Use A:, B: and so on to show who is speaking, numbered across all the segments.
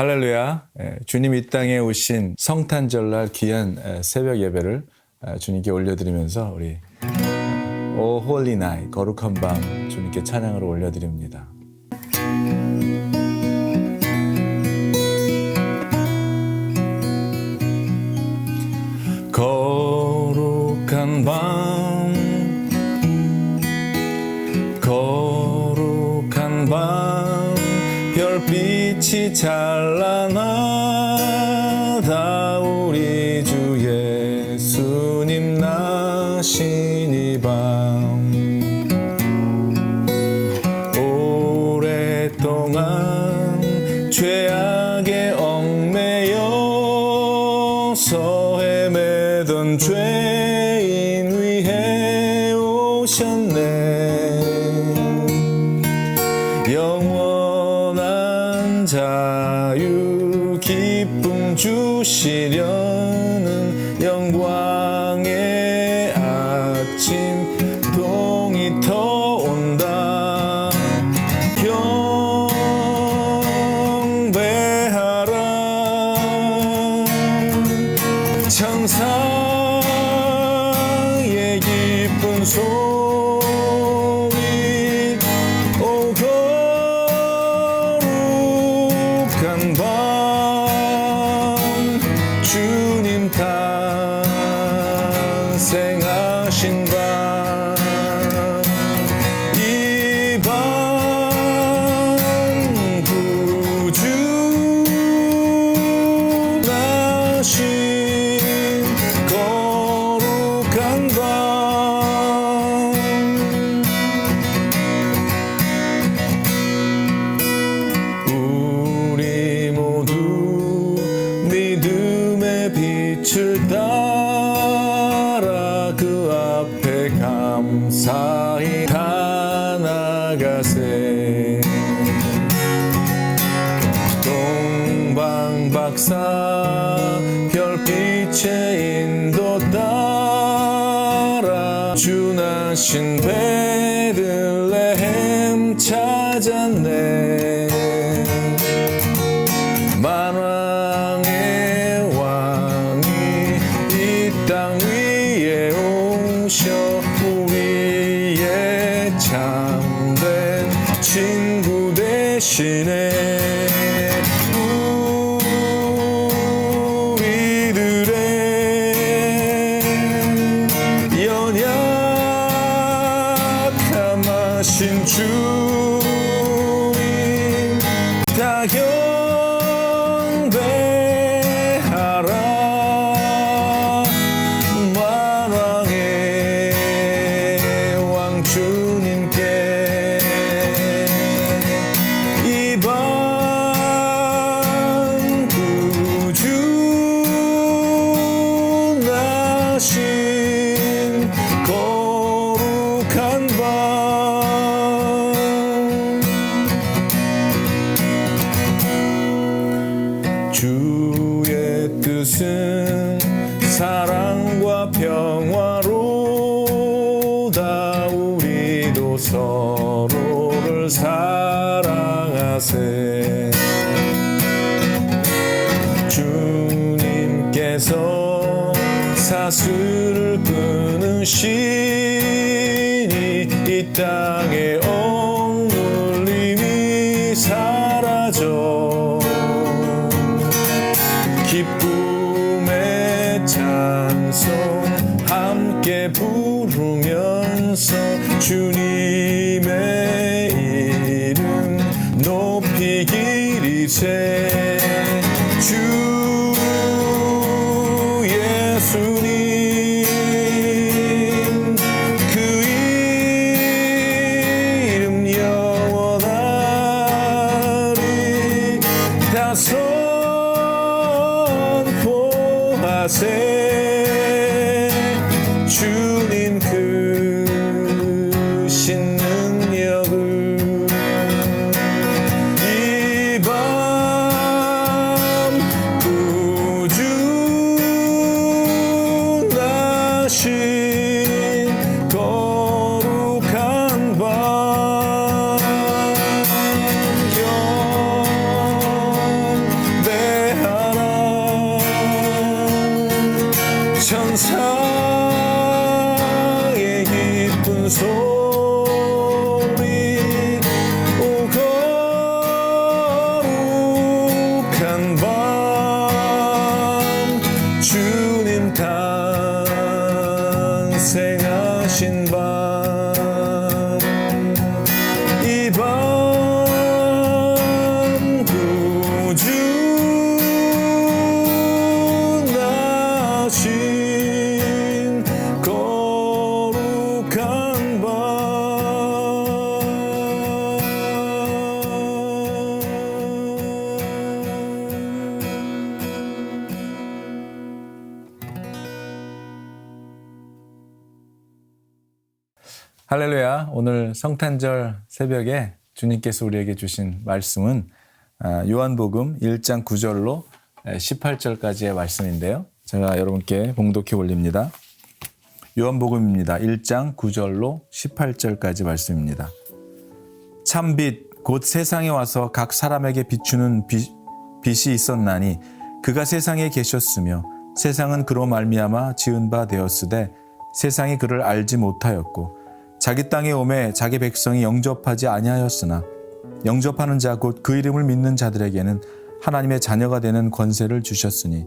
A: 할렐루야. 주님 이 땅에 오신 성탄절날 귀한 새벽 예배를 주님께 올려드리면서 우리 O Holy Night, 거룩한 밤 주님께 찬양으로 올려드립니다. 거룩한 밤, 거룩한 밤, 별빛이 찬란하다. 우리 주 예수님 나신 이 밤, 오랫동안 죄악에 얽매여서 헤매던 죄인 위해 오셨네. 영원한 자유 기쁨 주시려는 영광의 아침 동이 터온다. 경배하라. 천사의 기쁜 소리, 오 거룩한 밤, 주님 탄생하신 밤, 이 밤 구주 나신 거룩한 밤, 우리 모두 믿음의 빛을 따라 그 앞에 감사히 나아가세. 동방박사 별빛의 인도 따라 주 나신 베들레헴 찾았네. 만왕의 왕이 이 땅 위에 오셔 우리의 참된 친구 되시네. 우리들의 연약함하신 주님 다 경배하라. 만왕의 왕 주님께 이 밤 구주 나신 거룩한 밤, 주의 뜻은 사랑과 평화로다. 우리도 서로를 사랑하세. 주님께서 사슬을 끊으시니 이 땅의 억눌림이 사라져 기쁨의 찬송 함께 부르면서 주님의 이름 높이 기리세. 주 예수님 그 이름 영원하리. 다 선포하세. 주님 크신 능력을 이 밤 구주 천사의 기쁜 소리 오 거룩한 밤 주님 탄생하신 밤 이 밤 구주 나신 거룩한 밤 할렐루야. 오늘 성탄절 새벽에 주님께서 우리에게 주신 말씀은 요한복음 1장 9절로 18절까지의 말씀인데요. 제가 여러분께 봉독해 올립니다. 요한복음입니다. 1장 9절로 18절까지 말씀입니다. 참빛 곧 세상에 와서 각 사람에게 비추는 빛이 있었나니 그가 세상에 계셨으며 세상은 그로 말미암아 지은 바 되었으되 세상이 그를 알지 못하였고 자기 땅에 오매 자기 백성이 영접하지 아니하였으나 영접하는 자 곧 그 이름을 믿는 자들에게는 하나님의 자녀가 되는 권세를 주셨으니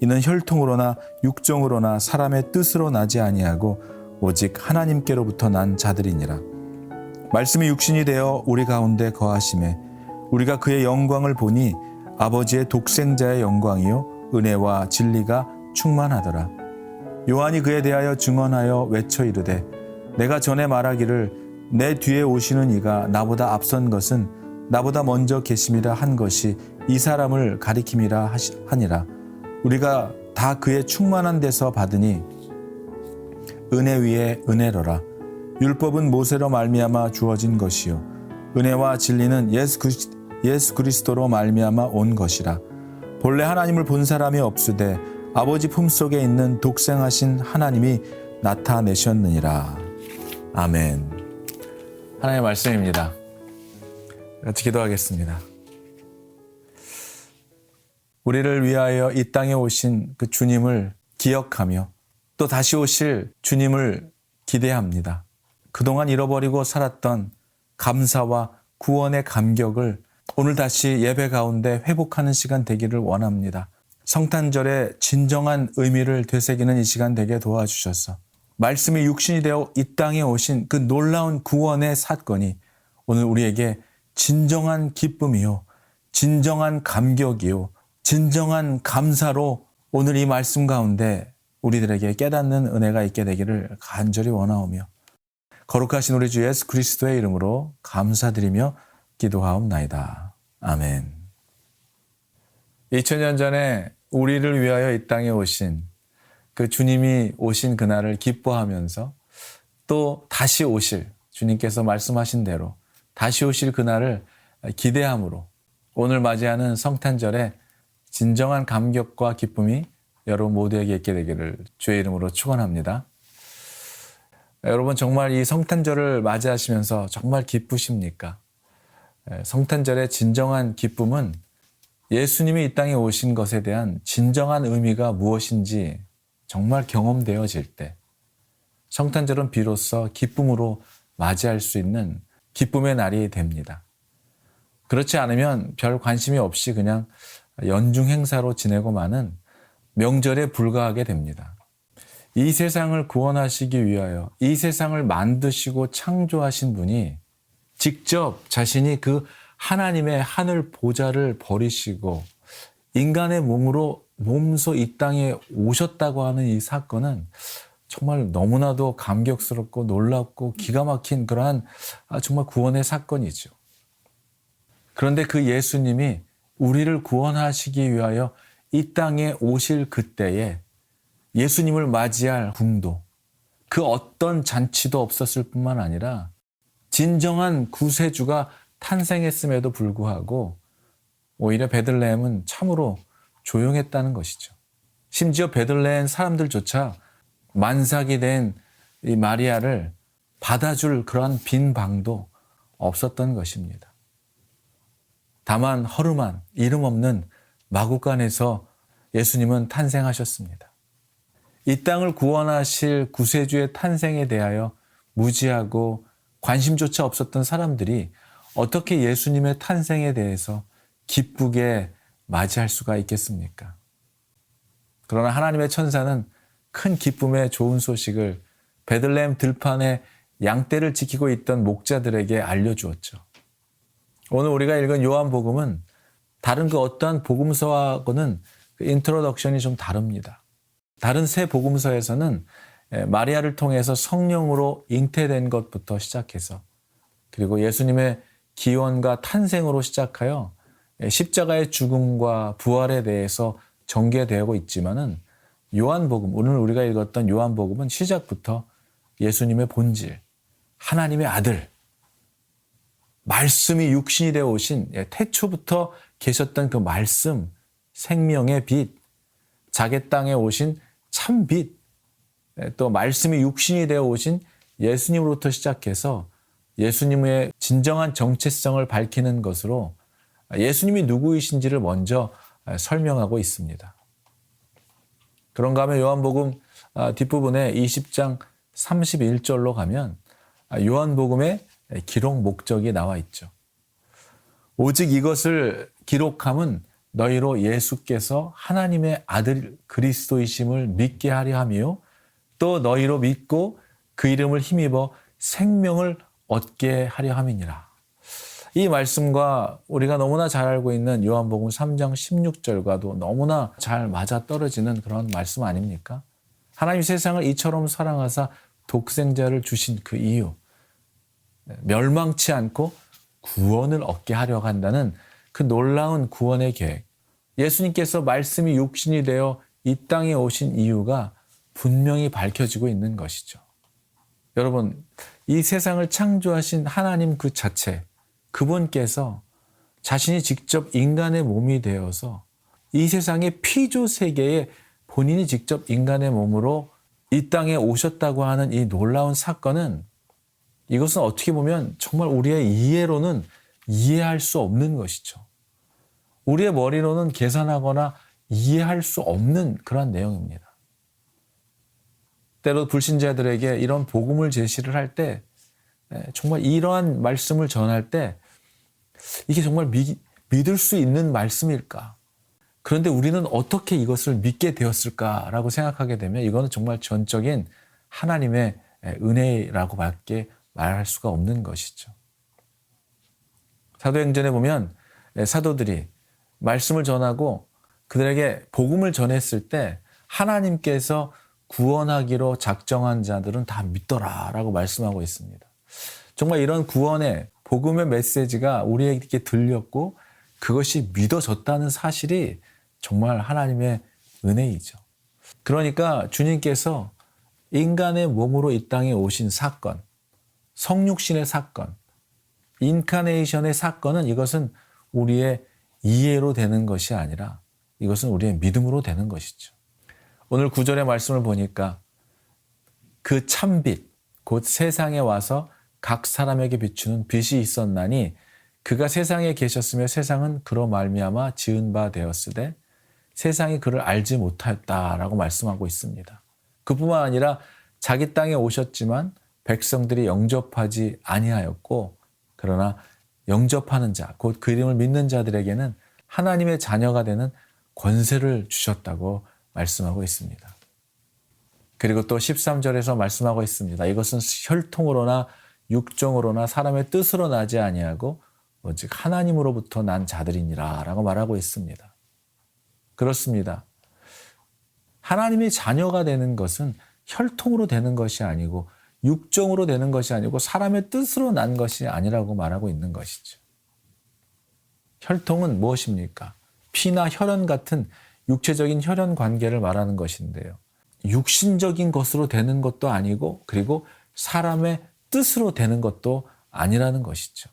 A: 이는 혈통으로나 육정으로나 사람의 뜻으로 나지 아니하고 오직 하나님께로부터 난 자들이니라. 말씀이 육신이 되어 우리 가운데 거하심에 우리가 그의 영광을 보니 아버지의 독생자의 영광이요 은혜와 진리가 충만하더라. 요한이 그에 대하여 증언하여 외쳐 이르되 내가 전에 말하기를 내 뒤에 오시는 이가 나보다 앞선 것은 나보다 먼저 계심이라 한 것이 이 사람을 가리킴이라 하니라. 우리가 다 그의 충만한 데서 받으니 은혜 위에 은혜로라. 율법은 모세로 말미암아 주어진 것이요 은혜와 진리는 예수 그리스도로 말미암아 온 것이라. 본래 하나님을 본 사람이 없으되 아버지 품속에 있는 독생하신 하나님이 나타내셨느니라. 아멘. 하나님의 말씀입니다. 같이 기도하겠습니다. 우리를 위하여 이 땅에 오신 그 주님을 기억하며 또 다시 오실 주님을 기대합니다. 그동안 잃어버리고 살았던 감사와 구원의 감격을 오늘 다시 예배 가운데 회복하는 시간 되기를 원합니다. 성탄절의 진정한 의미를 되새기는 이 시간 되게 도와주셔서 말씀이 육신이 되어 이 땅에 오신 그 놀라운 구원의 사건이 오늘 우리에게 진정한 기쁨이요, 진정한 감격이요, 진정한 감사로 오늘 이 말씀 가운데 우리들에게 깨닫는 은혜가 있게 되기를 간절히 원하오며 거룩하신 우리 주 예수 그리스도의 이름으로 감사드리며 기도하옵나이다. 아멘. 2000년 전에 우리를 위하여 이 땅에 오신 그 주님이 오신 그날을 기뻐하면서 또 다시 오실 주님께서 말씀하신 대로 다시 오실 그날을 기대함으로 오늘 맞이하는 성탄절에 진정한 감격과 기쁨이 여러분 모두에게 있게 되기를 주의 이름으로 축원합니다. 여러분 정말 이 성탄절을 맞이하시면서 정말 기쁘십니까? 성탄절의 진정한 기쁨은 예수님이 이 땅에 오신 것에 대한 진정한 의미가 무엇인지 정말 경험되어질 때 성탄절은 비로소 기쁨으로 맞이할 수 있는 기쁨의 날이 됩니다. 그렇지 않으면 별 관심이 없이 그냥 연중 행사로 지내고 마는 명절에 불과하게 됩니다. 이 세상을 구원하시기 위하여 이 세상을 만드시고 창조하신 분이 직접 자신이 그 하나님의 하늘 보좌를 버리시고 인간의 몸소 이 땅에 오셨다고 하는 이 사건은 정말 너무나도 감격스럽고 놀랍고 기가 막힌 그러한 정말 구원의 사건이죠. 그런데 그 예수님이 우리를 구원하시기 위하여 이 땅에 오실 그때에 예수님을 맞이할 궁도, 그 어떤 잔치도 없었을 뿐만 아니라 진정한 구세주가 탄생했음에도 불구하고 오히려 베들레헴은 참으로 조용했다는 것이죠. 심지어 베들레헴 사람들조차 만삭이 된 이 마리아를 받아줄 그러한 빈 방도 없었던 것입니다. 다만 허름한 이름 없는 마구간에서 예수님은 탄생하셨습니다. 이 땅을 구원하실 구세주의 탄생에 대하여 무지하고 관심조차 없었던 사람들이 어떻게 예수님의 탄생에 대해서 기쁘게 맞이할 수가 있겠습니까? 그러나 하나님의 천사는 큰 기쁨의 좋은 소식을 베들레헴 들판에 양떼를 지키고 있던 목자들에게 알려주었죠. 오늘 우리가 읽은 요한복음은 다른 그 어떠한 복음서하고는 그 인트로덕션이 좀 다릅니다. 다른 세 복음서에서는 마리아를 통해서 성령으로 잉태된 것부터 시작해서 그리고 예수님의 기원과 탄생으로 시작하여 십자가의 죽음과 부활에 대해서 전개되고 있지만은 요한복음, 오늘 우리가 읽었던 요한복음은 시작부터 예수님의 본질, 하나님의 아들, 말씀이 육신이 되어 오신 태초부터 계셨던 그 말씀, 생명의 빛, 자기 땅에 오신 참 빛, 또 말씀이 육신이 되어 오신 예수님으로부터 시작해서 예수님의 진정한 정체성을 밝히는 것으로 예수님이 누구이신지를 먼저 설명하고 있습니다. 그런가 하면 요한복음 뒷부분에 20장 31절로 가면 요한복음의 기록 목적이 나와 있죠. 오직 이것을 기록함은 너희로 예수께서 하나님의 아들 그리스도이심을 믿게 하려 하며 또 너희로 믿고 그 이름을 힘입어 생명을 얻게 하려 함이니라. 이 말씀과 우리가 너무나 잘 알고 있는 요한복음 3장 16절과도 너무나 잘 맞아떨어지는 그런 말씀 아닙니까? 하나님 세상을 이처럼 사랑하사 독생자를 주신 그 이유, 멸망치 않고 구원을 얻게 하려고 한다는 그 놀라운 구원의 계획, 예수님께서 말씀이 육신이 되어 이 땅에 오신 이유가 분명히 밝혀지고 있는 것이죠. 여러분, 이 세상을 창조하신 하나님 그 자체, 그분께서 자신이 직접 인간의 몸이 되어서 이 세상의 피조 세계에 본인이 직접 인간의 몸으로 이 땅에 오셨다고 하는 이 놀라운 사건은 이것은 어떻게 보면 정말 우리의 이해로는 이해할 수 없는 것이죠. 우리의 머리로는 계산하거나 이해할 수 없는 그런 내용입니다. 때로 불신자들에게 이런 복음을 제시를 할 때 정말 이러한 말씀을 전할 때 이게 정말 믿을 수 있는 말씀일까? 그런데 우리는 어떻게 이것을 믿게 되었을까라고 생각하게 되면 이거는 정말 전적인 하나님의 은혜라고밖에 말할 수가 없는 것이죠. 사도행전에 보면 사도들이 말씀을 전하고 그들에게 복음을 전했을 때 하나님께서 구원하기로 작정한 자들은 다 믿더라라고 말씀하고 있습니다. 정말 이런 구원의 복음의 메시지가 우리에게 들렸고 그것이 믿어졌다는 사실이 정말 하나님의 은혜이죠. 그러니까 주님께서 인간의 몸으로 이 땅에 오신 사건, 성육신의 사건, 인카네이션의 사건은 이것은 우리의 이해로 되는 것이 아니라 이것은 우리의 믿음으로 되는 것이죠. 오늘 9절의 말씀을 보니까 그 참빛, 곧 세상에 와서 각 사람에게 비추는 빛이 있었나니 그가 세상에 계셨으며 세상은 그로 말미암아 지은 바 되었으되 세상이 그를 알지 못하였다라고 말씀하고 있습니다. 그뿐만 아니라 자기 땅에 오셨지만 백성들이 영접하지 아니하였고 그러나 영접하는 자, 곧 그 이름을 믿는 자들에게는 하나님의 자녀가 되는 권세를 주셨다고 말씀하고 있습니다. 그리고 또 13절에서 말씀하고 있습니다. 이것은 혈통으로나 육정으로나 사람의 뜻으로 나지 아니하고 오직 하나님으로부터 난 자들이니라 라고 말하고 있습니다. 그렇습니다. 하나님의 자녀가 되는 것은 혈통으로 되는 것이 아니고 육정으로 되는 것이 아니고 사람의 뜻으로 난 것이 아니라고 말하고 있는 것이죠. 혈통은 무엇입니까? 피나 혈연 같은 육체적인 혈연 관계를 말하는 것인데요. 육신적인 것으로 되는 것도 아니고 그리고 사람의 뜻으로 되는 것도 아니라는 것이죠.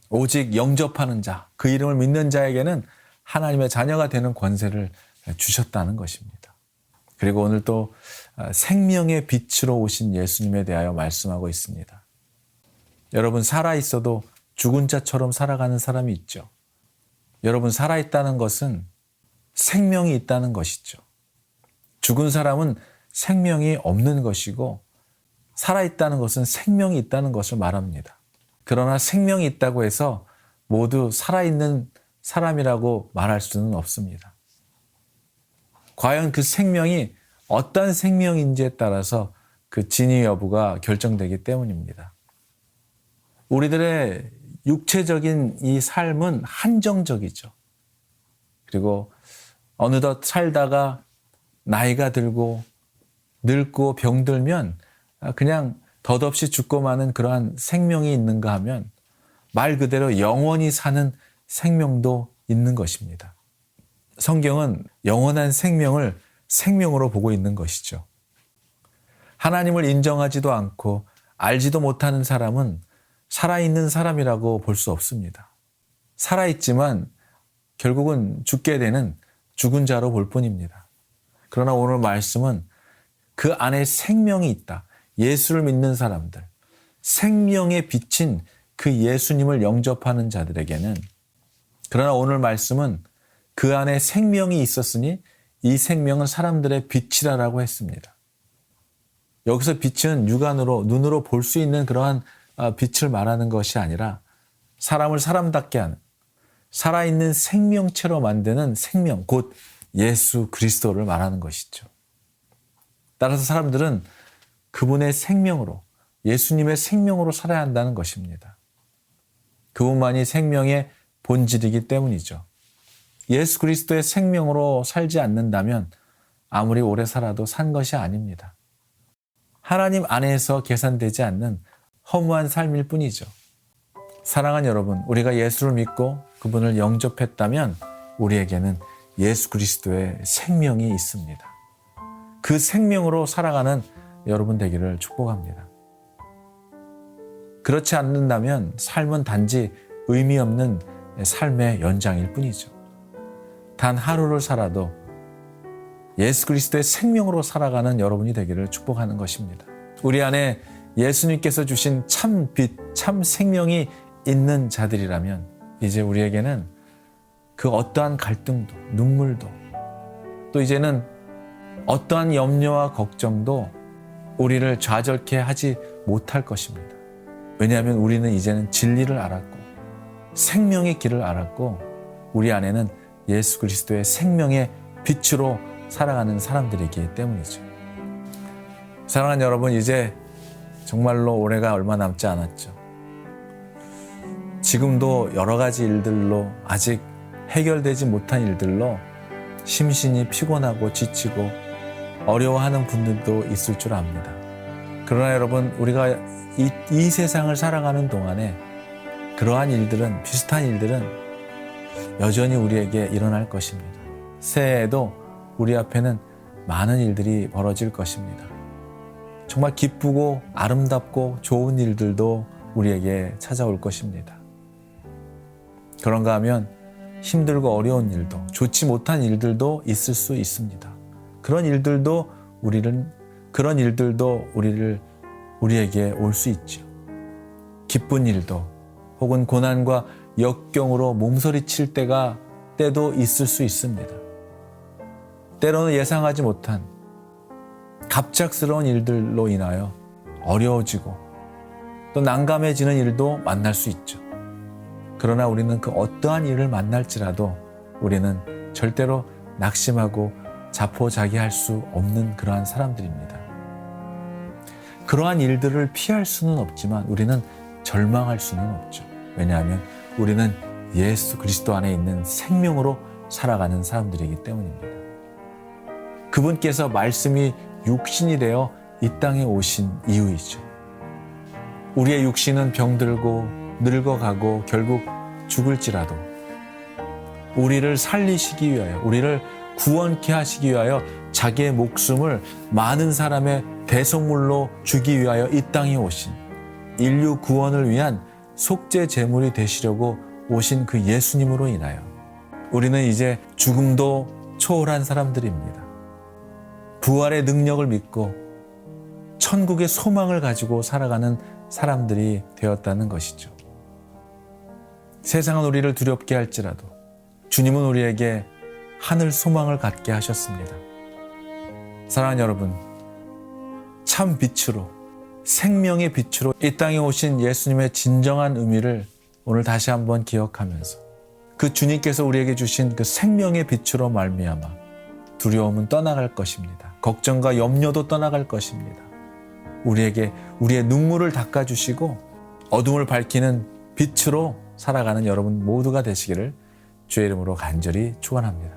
A: 오직 영접하는 자, 그 이름을 믿는 자에게는 하나님의 자녀가 되는 권세를 주셨다는 것입니다. 그리고 오늘 또 생명의 빛으로 오신 예수님에 대하여 말씀하고 있습니다. 여러분 살아있어도 죽은 자처럼 살아가는 사람이 있죠. 여러분 살아있다는 것은 생명이 있다는 것이죠. 죽은 사람은 생명이 없는 것이고 살아있다는 것은 생명이 있다는 것을 말합니다. 그러나 생명이 있다고 해서 모두 살아있는 사람이라고 말할 수는 없습니다. 과연 그 생명이 어떤 생명인지에 따라서 그 진위 여부가 결정되기 때문입니다. 우리들의 육체적인 이 삶은 한정적이죠. 그리고 어느덧 살다가 나이가 들고 늙고 병들면 그냥 덧없이 죽고 마는 그러한 생명이 있는가 하면 말 그대로 영원히 사는 생명도 있는 것입니다. 성경은 영원한 생명을 생명으로 보고 있는 것이죠. 하나님을 인정하지도 않고 알지도 못하는 사람은 살아있는 사람이라고 볼 수 없습니다. 살아있지만 결국은 죽게 되는 죽은 자로 볼 뿐입니다. 그러나 오늘 말씀은 그 안에 생명이 있다. 예수를 믿는 사람들, 생명에 비친 그 예수님을 영접하는 자들에게는, 그러나 오늘 말씀은 그 안에 생명이 있었으니 이 생명은 사람들의 빛이라고 했습니다. 여기서 빛은 육안으로, 눈으로 볼 수 있는 그러한 빛을 말하는 것이 아니라 사람을 사람답게 하는, 살아있는 생명체로 만드는 생명, 곧 예수 그리스도를 말하는 것이죠. 따라서 사람들은 그분의 생명으로, 예수님의 생명으로 살아야 한다는 것입니다. 그분만이 생명의 본질이기 때문이죠. 예수 그리스도의 생명으로 살지 않는다면 아무리 오래 살아도 산 것이 아닙니다. 하나님 안에서 계산되지 않는 허무한 삶일 뿐이죠. 사랑하는 여러분, 우리가 예수를 믿고 그분을 영접했다면 우리에게는 예수 그리스도의 생명이 있습니다. 그 생명으로 살아가는 여러분 되기를 축복합니다. 그렇지 않는다면 삶은 단지 의미 없는 삶의 연장일 뿐이죠. 단 하루를 살아도 예수 그리스도의 생명으로 살아가는 여러분이 되기를 축복하는 것입니다. 우리 안에 예수님께서 주신 참 빛, 참 생명이 있는 자들이라면 이제 우리에게는 그 어떠한 갈등도, 눈물도, 또 이제는 어떠한 염려와 걱정도 우리를 좌절케 하지 못할 것입니다. 왜냐하면 우리는 이제는 진리를 알았고 생명의 길을 알았고 우리 안에는 예수 그리스도의 생명의 빛으로 살아가는 사람들이기 때문이죠. 사랑하는 여러분, 이제 정말로 올해가 얼마 남지 않았죠. 지금도 여러 가지 일들로, 아직 해결되지 못한 일들로 심신이 피곤하고 지치고 어려워하는 분들도 있을 줄 압니다. 그러나 여러분, 우리가 이 세상을 살아가는 동안에 그러한 일들은, 비슷한 일들은 여전히 우리에게 일어날 것입니다. 새해에도 우리 앞에는 많은 일들이 벌어질 것입니다. 정말 기쁘고 아름답고 좋은 일들도 우리에게 찾아올 것입니다. 그런가 하면 힘들고 어려운 일도, 좋지 못한 일들도 있을 수 있습니다. 그런 일들도 우리에게 올 수 있죠. 기쁜 일도 혹은 고난과 역경으로 몸서리칠 때도 있을 수 있습니다. 때로는 예상하지 못한 갑작스러운 일들로 인하여 어려워지고 또 난감해지는 일도 만날 수 있죠. 그러나 우리는 그 어떠한 일을 만날지라도 우리는 절대로 낙심하고 자포자기할 수 없는 그러한 사람들입니다. 그러한 일들을 피할 수는 없지만 우리는 절망할 수는 없죠. 왜냐하면 우리는 예수 그리스도 안에 있는 생명으로 살아가는 사람들이기 때문입니다. 그분께서 말씀이 육신이 되어 이 땅에 오신 이유이죠. 우리의 육신은 병들고 늙어가고 결국 죽을지라도 우리를 살리시기 위하여, 우리를 구원케 하시기 위하여 자기의 목숨을 많은 사람의 대속물로 주기 위하여 이 땅에 오신, 인류 구원을 위한 속죄 제물이 되시려고 오신 그 예수님으로 인하여 우리는 이제 죽음도 초월한 사람들입니다. 부활의 능력을 믿고 천국의 소망을 가지고 살아가는 사람들이 되었다는 것이죠. 세상은 우리를 두렵게 할지라도 주님은 우리에게 하늘 소망을 갖게 하셨습니다. 사랑하는 여러분, 참 빛으로, 생명의 빛으로 이 땅에 오신 예수님의 진정한 의미를 오늘 다시 한번 기억하면서 그 주님께서 우리에게 주신 그 생명의 빛으로 말미암아 두려움은 떠나갈 것입니다. 걱정과 염려도 떠나갈 것입니다. 우리에게 우리의 눈물을 닦아주시고 어둠을 밝히는 빛으로 살아가는 여러분 모두가 되시기를 주의 이름으로 간절히 축원합니다.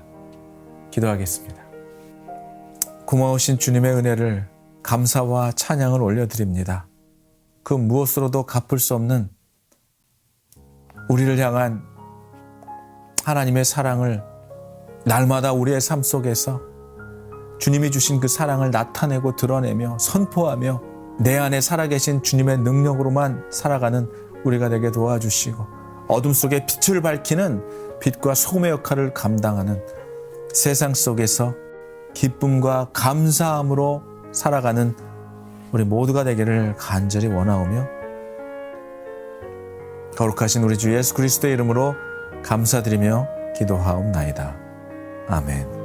A: 기도하겠습니다. 고마우신 주님의 은혜를 감사와 찬양을 올려드립니다. 그 무엇으로도 갚을 수 없는 우리를 향한 하나님의 사랑을 날마다 우리의 삶 속에서 주님이 주신 그 사랑을 나타내고 드러내며 선포하며 내 안에 살아계신 주님의 능력으로만 살아가는 우리가 되게 도와주시고 어둠 속에 빛을 밝히는 빛과 소금의 역할을 감당하는 세상 속에서 기쁨과 감사함으로 살아가는 우리 모두가 되기를 간절히 원하오며 거룩하신 우리 주 예수 그리스도의 이름으로 감사드리며 기도하옵나이다. 아멘.